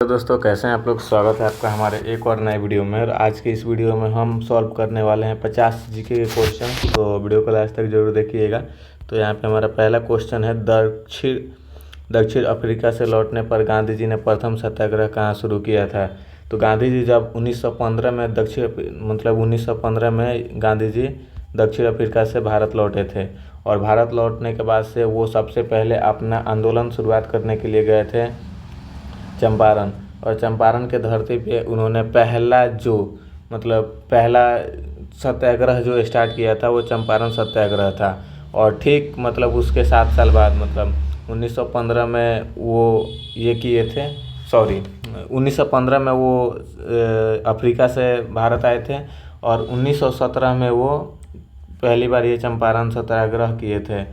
तो दोस्तों कैसे हैं आप लोग। स्वागत है आपका हमारे एक और नए वीडियो में। और आज के इस वीडियो में हम सॉल्व करने वाले हैं 50 जीके के क्वेश्चन। तो वीडियो को लास्ट तक जरूर देखिएगा। तो यहाँ पे हमारा पहला क्वेश्चन है, दक्षिण अफ्रीका से लौटने पर गांधी जी ने प्रथम सत्याग्रह कहाँ शुरू किया था। तो गांधी जी जब 1915 में 1915 में गांधी जी दक्षिण अफ्रीका से भारत लौटे थे। और भारत लौटने के बाद से वो सबसे पहले अपना आंदोलन शुरुआत करने के लिए गए थे चंपारण। और चंपारण के धरती पे उन्होंने पहला सत्याग्रह जो स्टार्ट किया था वो चंपारण सत्याग्रह था। और ठीक उसके 7 साल बाद 1915 में वो ये किए थे, 1915 में वो अफ्रीका से भारत आए थे। और 1917 में वो पहली बार ये चंपारण सत्याग्रह किए थे।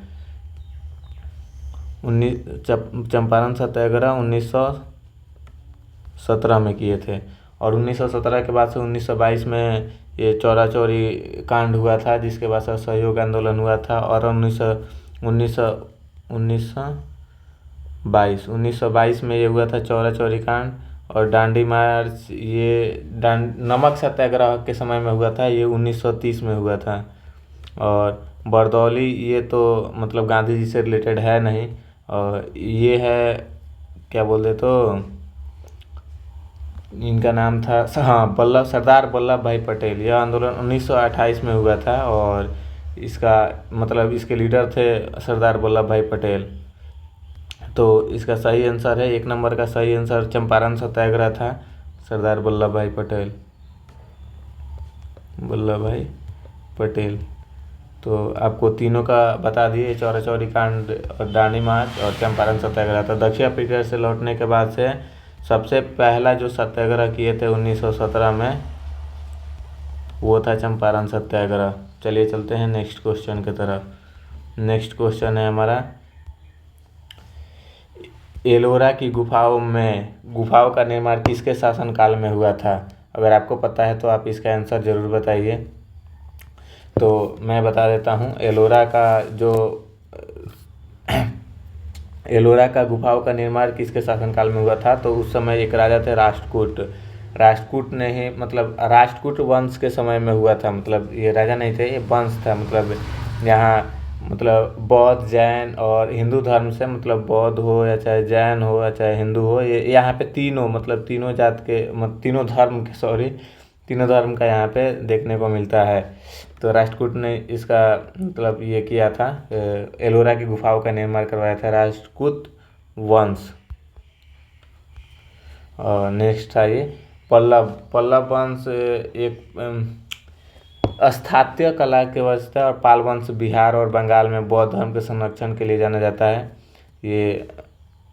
चंपारण सत्याग्रह 1917 में किए थे। और 1917 के बाद से 1922 में ये चौरा चौरी कांड हुआ था, जिसके बाद से असहयोग आंदोलन हुआ था। और 1922 में ये हुआ था चौरा चौरी कांड। और दांडी मार्च ये नमक सत्याग्रह के समय में हुआ था, ये 1930 में हुआ था। और बरदौली ये तो गांधी जी से रिलेटेड है नहीं, और ये है क्या बोलते तो इनका नाम था सरदार वल्लभ भाई पटेल। यह आंदोलन 1928 में हुआ था। और इसका इसके लीडर थे सरदार वल्लभ भाई पटेल। तो इसका सही आंसर है, 1 नंबर का सही आंसर चंपारण सत्याग्रह था, सरदार वल्लभ भाई पटेल। तो आपको तीनों का बता दिए, चौरा चौरी कांड और दांडी मार्च और चंपारण सत्याग्रह था। दक्षिण अफ्रीका से लौटने के बाद से सबसे पहला जो सत्याग्रह किए थे 1917 में, वो था चंपारण सत्याग्रह। चलिए चलते हैं नेक्स्ट क्वेश्चन की तरफ। नेक्स्ट क्वेश्चन है हमारा, एलोरा की गुफाओं का निर्माण किसके शासनकाल में हुआ था। अगर आपको पता है तो आप इसका आंसर जरूर बताइए। तो मैं बता देता हूँ, एलोरा का गुफाओं का निर्माण किसके शासनकाल में हुआ था। तो उस समय एक राजा थे राष्ट्रकूट ने ही राष्ट्रकूट वंश के समय में हुआ था। ये राजा नहीं थे, ये वंश था। यहाँ बौद्ध जैन और हिंदू धर्म से बौद्ध हो या चाहे जैन हो या चाहे हिंदू हो, ये यहाँ पे तीनों जात के तीनों धर्म का यहाँ पे देखने को मिलता है। तो राष्ट्रकूट ने इसका ये किया था, एलोरा की गुफाओं का निर्माण करवाया था राष्ट्रकूट वंश। और नेक्स्ट था ये पल्लव वंश एक स्थापत्य कला के वजह और पाल वंश बिहार और बंगाल में बौद्ध धर्म के संरक्षण के लिए जाना जाता है। ये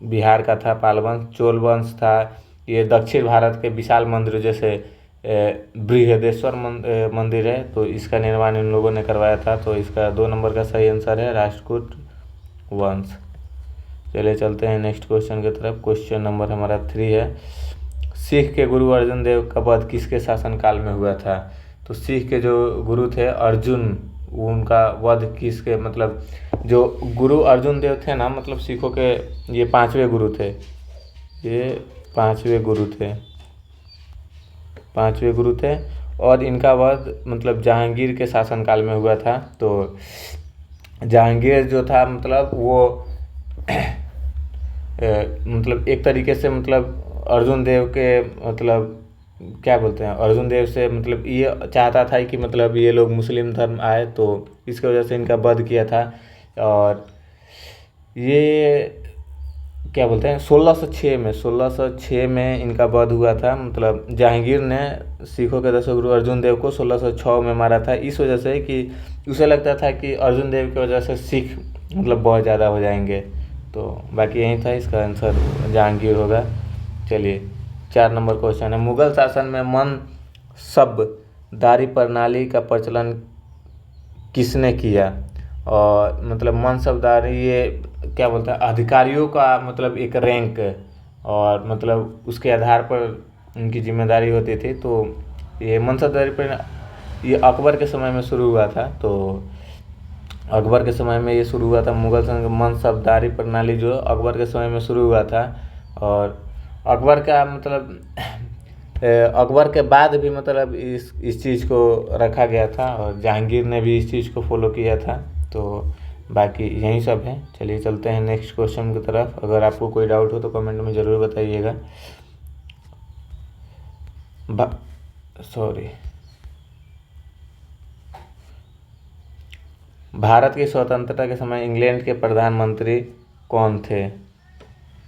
बिहार का था पाल वंश। चोल वंश था, ये दक्षिण भारत के विशाल मंदिर जैसे बृहदेश्वर मंदिर है, तो इसका निर्माण इन लोगों ने करवाया था। तो इसका 2 नंबर का सही आंसर है राष्ट्रकूट वंश। चलिए चलते हैं नेक्स्ट क्वेश्चन की तरफ। क्वेश्चन नंबर हमारा 3 है, सिख के गुरु अर्जुन देव का वध किसके शासनकाल में हुआ था। तो सिख के जो गुरु थे अर्जुन, उनका वध किसके जो गुरु अर्जुन देव थे ना, सिखों के ये 5वें गुरु थे। ये 5वें गुरु थे। और इनका वध जहांगीर के शासनकाल में हुआ था। तो जहांगीर जो था वो एक तरीके से अर्जुन देव के क्या बोलते हैं, अर्जुन देव से ये चाहता था कि ये लोग मुस्लिम धर्म आए, तो इसकी वजह से इनका वध किया था। और ये क्या बोलते हैं 1606 में इनका वध हुआ था। जहांगीर ने सिखों के 10वें गुरु अर्जुन देव को 1606 में मारा था, इस वजह से कि उसे लगता था कि अर्जुन देव की वजह से सिख बहुत ज़्यादा हो जाएंगे। तो बाकी यही था, इसका आंसर जहांगीर होगा। चलिए 4 नंबर क्वेश्चन है, मुगल शासन में मनसबदारी प्रणाली का प्रचलन किसने किया। और मनसबदारी ये क्या बोलते हैं, अधिकारियों का एक रैंक, और उसके आधार पर उनकी जिम्मेदारी होती थी। तो ये मनसबदारी प्रणाली ये अकबर के समय में शुरू हुआ था। तो अकबर के समय में ये शुरू हुआ था। मुगल मनसबदारी प्रणाली जो अकबर के समय में शुरू हुआ था। और अकबर का मतलब अकबर के बाद भी मतलब इस चीज़ को रखा गया था और जहांगीर ने भी इस चीज़ को फॉलो किया था। तो बाकी यही सब है। चलिए चलते हैं नेक्स्ट क्वेश्चन की तरफ। अगर आपको कोई डाउट हो तो कमेंट में ज़रूर बताइएगा। सॉरी, भारत की स्वतंत्रता के समय इंग्लैंड के प्रधानमंत्री कौन थे?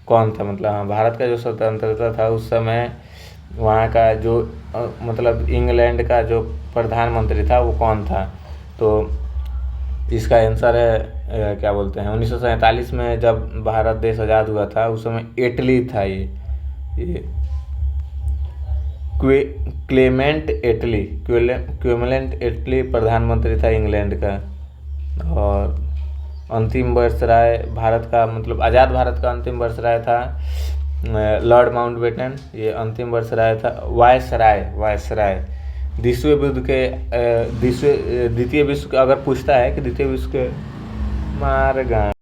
कौन था मतलब, हाँ, भारत का जो स्वतंत्रता था उस समय वहाँ का जो मतलब इंग्लैंड का जो प्रधानमंत्री था वो कौन था? तो इसका आंसर है क्या बोलते हैं 1947 में जब भारत देश आज़ाद हुआ था उस समय इटली था। ये क्लेमेंट एटली, क्लेमेंट एटली प्रधानमंत्री था इंग्लैंड का। और अंतिम वायसराय भारत का मतलब आज़ाद भारत का अंतिम वायसराय था लॉर्ड माउंटबेटन। ये अंतिम वायसराय था, वायसराय। द्वितीय विश्व के अगर पूछता है कि द्वितीय विश्व के मार